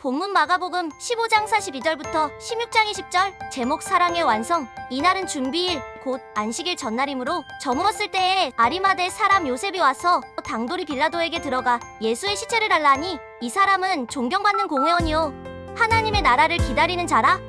본문 마가복음 15장 42절부터 16장 20절. 제목 사랑의 완성. 이날은 준비일 곧 안식일 전날이므로 저물었을 때에 아리마대 사람 요셉이 와서 당돌이 빌라도에게 들어가 예수의 시체를 달라 하니 이 사람은 존경받는 공회원이요 하나님의 나라를 기다리는 자라.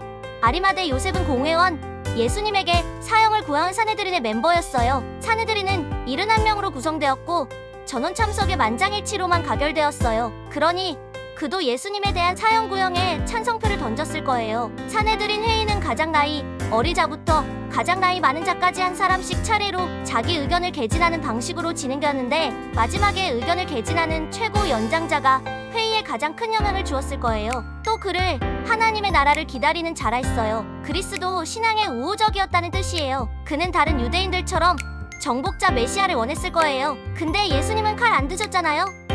아리마대 요셉은 공회원, 예수님에게 사형을 구한 사내들인의 멤버였어요. 사내들인은 71명으로 구성되었고 전원 참석의 만장일치로만 가결되었어요. 그러니 그도 예수님에 대한 사형 구형에 찬성표를 던졌을 거예요. 사내들인 회의는 가장 나이 어리자부터 가장 나이 많은 자까지 한 사람씩 차례로 자기 의견을 개진하는 방식으로 진행되었는데 마지막에 의견을 개진하는 최고 연장자가 회의에 가장 큰 영향을 주었을 거예요. 또 그를 하나님의 나라를 기다리는 자라 했어요. 그리스도 신앙에 우호적이었다는 뜻이에요. 그는 다른 유대인들처럼 정복자 메시아를 원했을 거예요. 근데 예수님은 칼 안 드셨잖아요.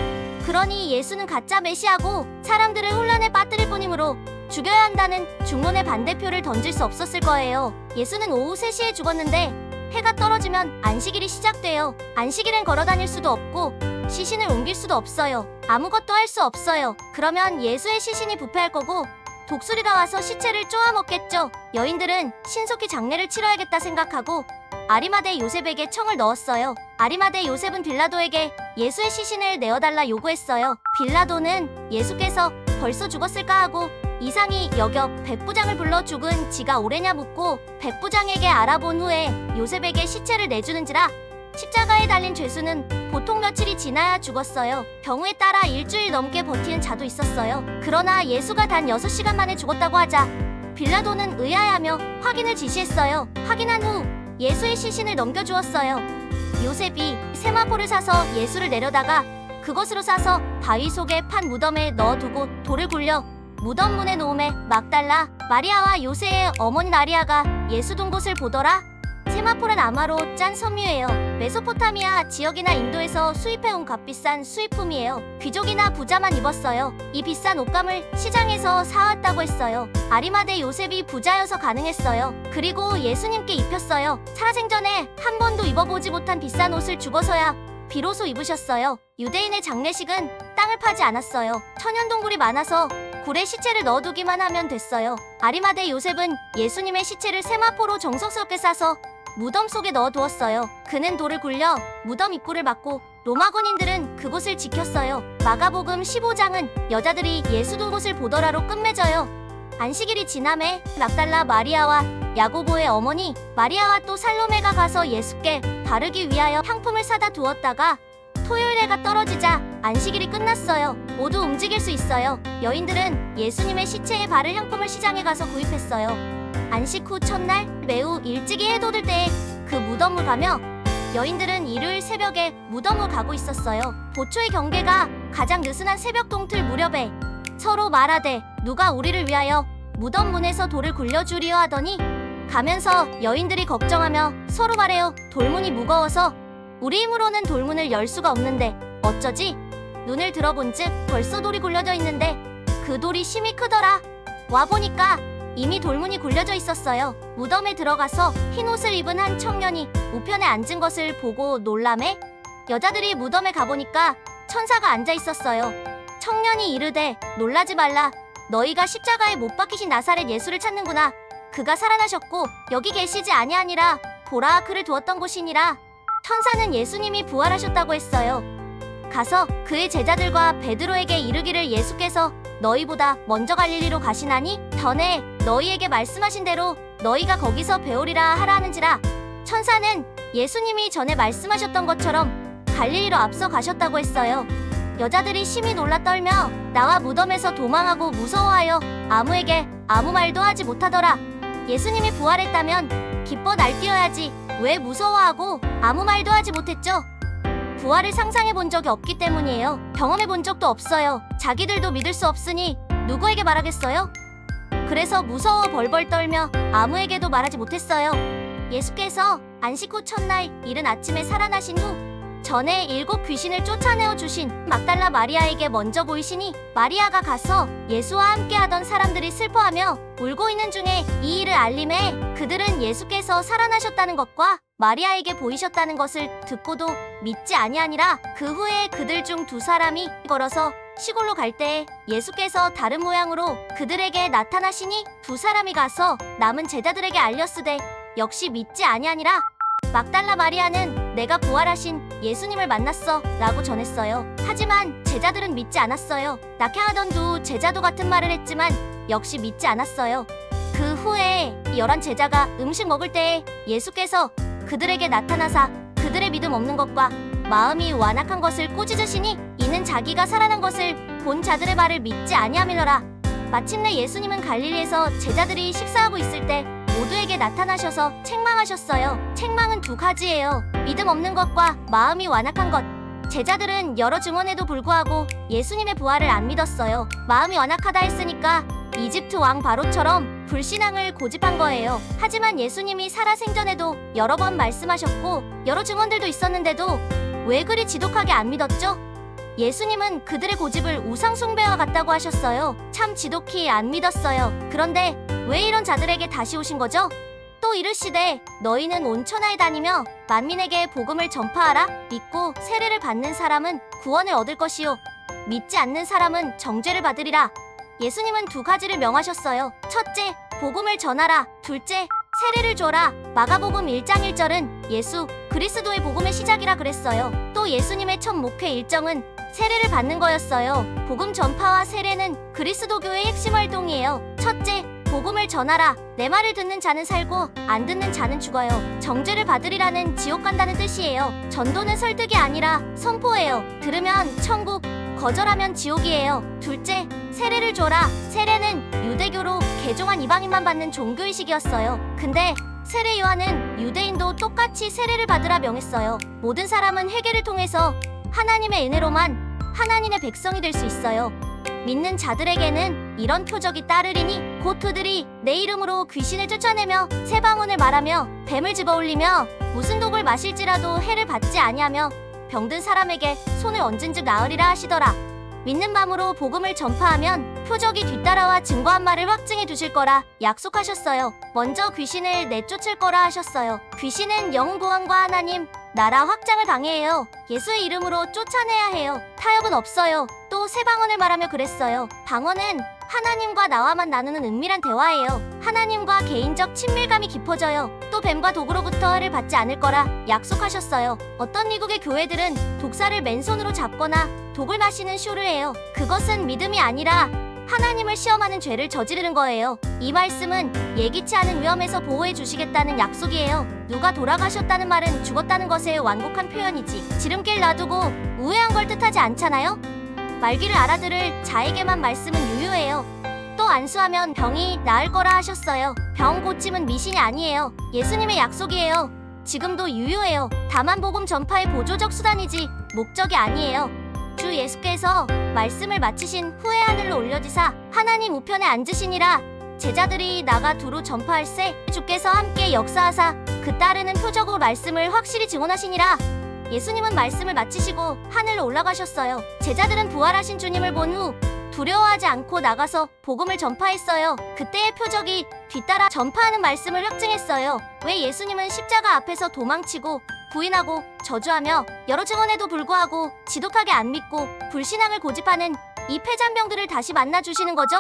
그러니 예수는 가짜 메시아고 사람들을 혼란에 빠뜨릴 뿐이므로 죽여야 한다는 중론의 반대표를 던질 수 없었을 거예요. 예수는 오후 3시에 죽었는데 해가 떨어지면 안식일이 시작돼요. 안식일엔 걸어다닐 수도 없고 시신을 옮길 수도 없어요. 아무것도 할 수 없어요. 그러면 예수의 시신이 부패할 거고 독수리가 와서 시체를 쪼아 먹겠죠. 여인들은 신속히 장례를 치러야겠다 생각하고 아리마대 요셉에게 청을 넣었어요. 아리마대 요셉은 빌라도에게 예수의 시신을 내어달라 요구했어요. 빌라도는 예수께서 벌써 죽었을까 하고 이상히 여겨 백부장을 불러 죽은 지가 오래냐 묻고 백부장에게 알아본 후에 요셉에게 시체를 내주는지라. 십자가에 달린 죄수는 보통 며칠이 지나야 죽었어요. 경우에 따라 일주일 넘게 버티는 자도 있었어요. 그러나 예수가 단 6시간 만에 죽었다고 하자 빌라도는 의아해하며 확인을 지시했어요. 확인한 후 예수의 시신을 넘겨주었어요. 요셉이 세마포를 사서 예수를 내려다가 그것으로 싸서 바위 속에 판 무덤에 넣어두고 돌을 굴려 무덤 문에 놓음에 막달라 마리아와 요새의 어머니 마리아가 예수 둔 곳을 보더라. 세마포는 아마로 짠 섬유예요. 메소포타미아 지역이나 인도에서 수입해온 값비싼 수입품이에요. 귀족이나 부자만 입었어요. 이 비싼 옷감을 시장에서 사왔다고 했어요. 아리마대 요셉이 부자여서 가능했어요. 그리고 예수님께 입혔어요. 살아생전에 한 번도 입어보지 못한 비싼 옷을 죽어서야 비로소 입으셨어요. 유대인의 장례식은 땅을 파지 않았어요. 천연동굴이 많아서 굴에 시체를 넣어두기만 하면 됐어요. 아리마대 요셉은 예수님의 시체를 세마포로 정성스럽게 싸서 무덤 속에 넣어두었어요. 그는 돌을 굴려 무덤 입구를 막고 로마 군인들은 그곳을 지켰어요. 마가복음 15장은 여자들이 예수 둔 곳을 보더라로 끝맺어요. 안식일이 지남에 막달라 마리아와 야고보의 어머니 마리아와 또 살로메가 가서 예수께 바르기 위하여 향품을 사다 두었다가 토요일 해가 떨어지자 안식일이 끝났어요. 모두 움직일 수 있어요. 여인들은 예수님의 시체에 바를 향품을 시장에 가서 구입했어요. 안식 후 첫날 매우 일찍이 해 돋을 때에 그 무덤을 가며 여인들은 일요일 새벽에 무덤을 가고 있었어요. 보초의 경계가 가장 느슨한 새벽 동틀 무렵에 서로 말하되 누가 우리를 위하여 무덤 문에서 돌을 굴려주리요 하더니 가면서 여인들이 걱정하며 서로 말해요. 돌문이 무거워서 우리 힘으로는 돌문을 열 수가 없는데 어쩌지? 눈을 들어본즉 벌써 돌이 굴려져 있는데 그 돌이 심히 크더라. 와보니까 이미 돌문이 굴려져 있었어요. 무덤에 들어가서 흰옷을 입은 한 청년이 우편에 앉은 것을 보고 놀라매 여자들이 무덤에 가보니까 천사가 앉아 있었어요. 청년이 이르되 놀라지 말라. 너희가 십자가에 못 박히신 나사렛 예수를 찾는구나. 그가 살아나셨고 여기 계시지 아니하니라. 보라 그를 두었던 곳이니라. 천사는 예수님이 부활하셨다고 했어요. 가서 그의 제자들과 베드로에게 이르기를 예수께서 너희보다 먼저 갈릴리로 가시나니 전에 너희에게 말씀하신 대로 너희가 거기서 배우리라 하라 하는지라. 천사는 예수님이 전에 말씀하셨던 것처럼 갈릴리로 앞서 가셨다고 했어요. 여자들이 심히 놀라 떨며 나와 무덤에서 도망하고 무서워하여 아무에게 아무 말도 하지 못하더라. 예수님이 부활했다면 기뻐 날뛰어야지 왜 무서워하고 아무 말도 하지 못했죠? 부활을 상상해 본 적이 없기 때문이에요. 경험해 본 적도 없어요. 자기들도 믿을 수 없으니 누구에게 말하겠어요? 그래서 무서워 벌벌 떨며 아무에게도 말하지 못했어요. 예수께서 안식 후 첫날 이른 아침에 살아나신 후 전에 7 귀신을 쫓아내어 주신 막달라 마리아에게 먼저 보이시니 마리아가 가서 예수와 함께하던 사람들이 슬퍼하며 울고 있는 중에 이 일을 알림해 그들은 예수께서 살아나셨다는 것과 마리아에게 보이셨다는 것을 듣고도 믿지 아니하니라. 그 후에 그들 중 2 사람이 걸어서 시골로 갈 때 예수께서 다른 모양으로 그들에게 나타나시니 두 사람이 가서 남은 제자들에게 알렸으되 역시 믿지 아니하니라. 막달라 마리아는 내가 부활하신 예수님을 만났어 라고 전했어요. 하지만 제자들은 믿지 않았어요. 낙향하던 두 제자도 같은 말을 했지만 역시 믿지 않았어요. 그 후에 11 제자가 음식 먹을 때에 예수께서 그들에게 나타나사 그들의 믿음 없는 것과 마음이 완악한 것을 꾸짖으시니 이는 자기가 살아난 것을 본 자들의 말을 믿지 아니함이더라. 마침내 예수님은 갈릴리에서 제자들이 식사하고 있을 때 모두에게 나타나셔서 책망하셨어요. 책망은 두 가지예요. 믿음 없는 것과 마음이 완악한 것. 제자들은 여러 증언에도 불구하고 예수님의 부활을 안 믿었어요. 마음이 완악하다 했으니까 이집트 왕 바로처럼 불신앙을 고집한 거예요. 하지만 예수님이 살아생전에도 여러 번 말씀하셨고 여러 증언들도 있었는데도 왜 그리 지독하게 안 믿었죠? 예수님은 그들의 고집을 우상숭배와 같다고 하셨어요. 참 지독히 안 믿었어요. 그런데 왜 이런 자들에게 다시 오신 거죠? 또 이르시되 너희는 온 천하에 다니며 만민에게 복음을 전파하라. 믿고 세례를 받는 사람은 구원을 얻을 것이요 믿지 않는 사람은 정죄를 받으리라. 예수님은 두 가지를 명하셨어요. 첫째, 복음을 전하라. 둘째, 세례를 줘라. 마가복음 1장 1절은 예수 그리스도의 복음의 시작이라 그랬어요. 또 예수님의 첫 목회 일정은 세례를 받는 거였어요. 복음 전파와 세례는 그리스도교의 핵심 활동이에요. 첫째, 복음을 전하라. 내 말을 듣는 자는 살고 안 듣는 자는 죽어요. 정죄를 받으리라는 지옥 간다는 뜻이에요. 전도는 설득이 아니라 선포예요. 들으면 천국, 거절하면 지옥이에요. 둘째, 세례를 줘라. 세례는 유대교로 개종한 이방인만 받는 종교의식이었어요. 근데 세례 요한은 유대인도 똑같이 세례를 받으라 명했어요. 모든 사람은 회개를 통해서 하나님의 은혜로만 하나님의 백성이 될 수 있어요. 믿는 자들에게는 이런 표적이 따르리니 곧 그들이 내 이름으로 귀신을 쫓아내며 새 방언을 말하며 뱀을 집어올리며 무슨 독을 마실지라도 해를 받지 아니하며 병든 사람에게 손을 얹은즉 나으리라 하시더라. 믿는 마음으로 복음을 전파하면 표적이 뒤따라와 증거한 말을 확증해 두실 거라 약속하셨어요. 먼저 귀신을 내쫓을 거라 하셨어요. 귀신은 영혼 보안과 하나님 나라 확장을 방해해요. 예수의 이름으로 쫓아내야 해요. 타협은 없어요. 또 새 방언을 말하며 그랬어요. 방언은 하나님과 나와만 나누는 은밀한 대화예요. 하나님과 개인적 친밀감이 깊어져요. 또 뱀과 독으로부터 해를 받지 않을 거라 약속하셨어요. 어떤 미국의 교회들은 독사를 맨손으로 잡거나 독을 마시는 쇼를 해요. 그것은 믿음이 아니라 하나님을 시험하는 죄를 저지르는 거예요. 이 말씀은 예기치 않은 위험에서 보호해 주시겠다는 약속이에요. 누가 돌아가셨다는 말은 죽었다는 것의 완곡한 표현이지 지름길 놔두고 우회한 걸 뜻하지 않잖아요? 말귀를 알아들을 자에게만 말씀은 유효해요. 또 안수하면 병이 나을 거라 하셨어요. 병 고침은 미신이 아니에요. 예수님의 약속이에요. 지금도 유효해요. 다만 복음 전파의 보조적 수단이지 목적이 아니에요. 주 예수께서 말씀을 마치신 후에 하늘로 올려지사 하나님 우편에 앉으시니라. 제자들이 나가 두루 전파할세 주께서 함께 역사하사 그 따르는 표적으로 말씀을 확실히 증언하시니라. 예수님은 말씀을 마치시고 하늘로 올라가셨어요. 제자들은 부활하신 주님을 본 후 두려워하지 않고 나가서 복음을 전파했어요. 그때의 표적이 뒤따라 전파하는 말씀을 확증했어요. 왜 예수님은 십자가 앞에서 도망치고 부인하고 저주하며 여러 증언에도 불구하고 지독하게 안 믿고 불신앙을 고집하는 이 패잔병들을 다시 만나주시는 거죠?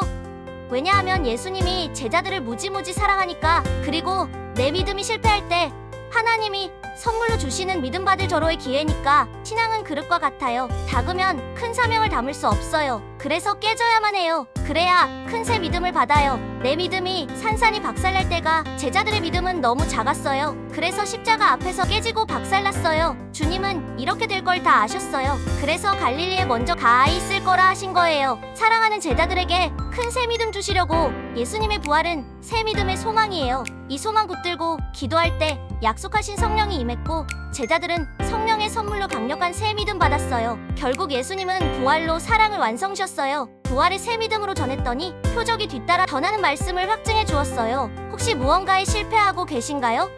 왜냐하면 예수님이 제자들을 무지무지 사랑하니까. 그리고 내 믿음이 실패할 때 하나님이 선물로 주시는 믿음 받을 절호의 기회니까. 신앙은 그릇과 같아요. 작으면 큰 사명을 담을 수 없어요. 그래서 깨져야만 해요. 그래야 큰 새 믿음을 받아요. 내 믿음이 산산이 박살날 때가 제자들의 믿음은 너무 작았어요. 그래서 십자가 앞에서 깨지고 박살났어요. 주님은 이렇게 될 걸 다 아셨어요. 그래서 갈릴리에 먼저 가 있을 거라 하신 거예요. 사랑하는 제자들에게 큰 새 믿음 주시려고. 예수님의 부활은 새 믿음의 소망이에요. 이 소망 붙들고 기도할 때 약속하신 성령이 임했고 제자들은 성령의 선물로 강력한 새 믿음 받았어요. 결국 예수님은 부활로 사랑을 완성하셨어요. 부활의 새 믿음으로 전했더니 표적이 뒤따라 전하는 말씀을 확증해 주었어요. 혹시 무언가에 실패하고 계신가요?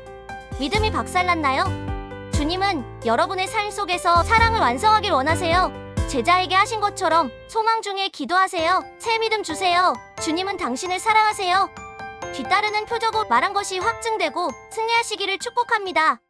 믿음이 박살났나요? 주님은 여러분의 삶 속에서 사랑을 완성하길 원하세요. 제자에게 하신 것처럼 소망 중에 기도하세요. 새 믿음 주세요. 주님은 당신을 사랑하세요. 뒤따르는 표적으로 말한 것이 확증되고 승리하시기를 축복합니다.